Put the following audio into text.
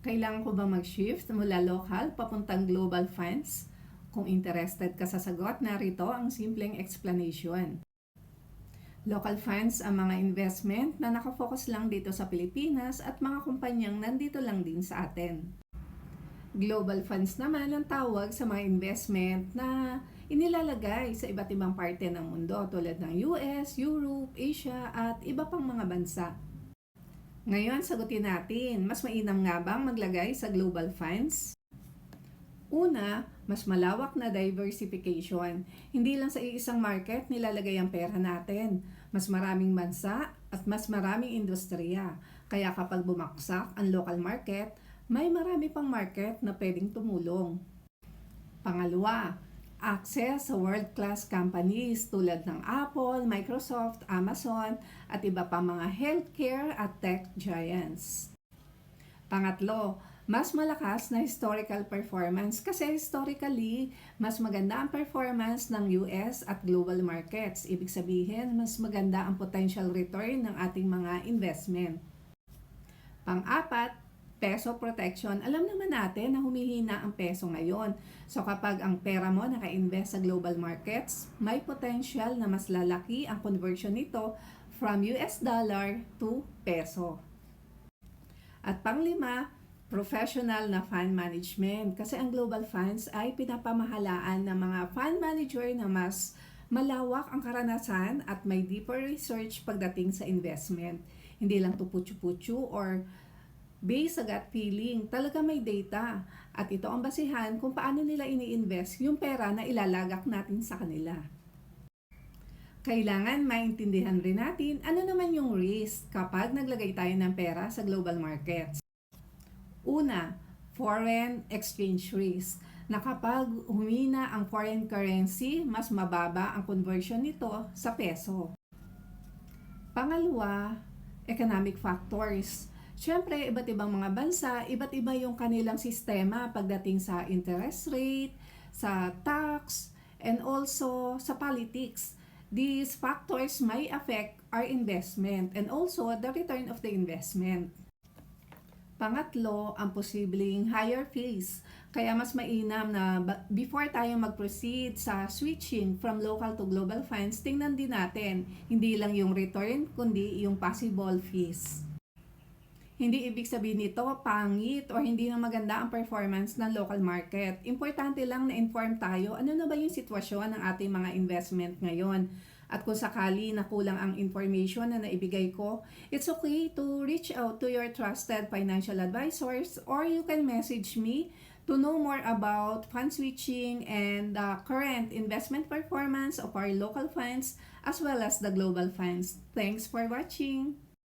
Kailangan ko ba mag-shift mula local papuntang global funds? Kung interested ka sa sagot, narito ang simpleng explanation. Local funds ang mga investment na nakafocus lang dito sa Pilipinas at mga kumpanyang nandito lang din sa atin. Global funds naman ang tawag sa mga investment na inilalagay sa iba't ibang parte ng mundo tulad ng US, Europe, Asia at iba pang mga bansa. Ngayon, sagutin natin, mas mainam nga bang maglagay sa global funds? Una, mas malawak na diversification. Hindi lang sa iisang market nilalagay ang pera natin. Mas maraming bansa at mas maraming industriya. Kaya kapag bumaksak ang local market, may marami pang market na pwedeng tumulong. Pangalawa, access sa world-class companies tulad ng Apple, Microsoft, Amazon at iba pa mga healthcare at tech giants. Pangatlo, mas malakas na historical performance kasi historically, mas maganda ang performance ng US at global markets. Ibig sabihin, mas maganda ang potential return ng ating mga investment. Pang-apat, peso protection. Alam naman natin na humihina ang peso ngayon. So kapag ang pera mo naka-invest sa global markets, may potential na mas lalaki ang conversion nito from US dollar to peso. At panglima, professional na fund management. Kasi ang global funds ay pinapamahalaan ng mga fund manager na mas malawak ang karanasan at may deeper research pagdating sa investment. Hindi lang to putyu-putyu or based sa gut feeling, talaga may data. At ito ang basihan kung paano nila ini-invest yung pera na ilalagak natin sa kanila. Kailangan maintindihan rin natin ano naman yung risk kapag naglagay tayo ng pera sa global markets. Una, foreign exchange risk. Na kapag humina ang foreign currency, mas mababa ang conversion nito sa peso. Pangalawa, economic factors. Siyempre, iba't ibang mga bansa, iba't iba yung kanilang sistema pagdating sa interest rate, sa tax, and also sa politics. These factors may affect our investment and also the return of the investment. Pangatlo, ang posibleng higher fees. Kaya mas mainam na before tayo mag-proceed sa switching from local to global funds, tingnan din natin hindi lang yung return, kundi yung possible fees. Hindi ibig sabihin nito pangit o hindi na maganda ang performance ng local market. Importante lang na inform tayo ano na ba yung sitwasyon ng ating mga investment ngayon. At kung sakali na kulang ang information na naibigay ko, it's okay to reach out to your trusted financial advisors or you can message me to know more about fund switching and the current investment performance of our local funds as well as the global funds. Thanks for watching!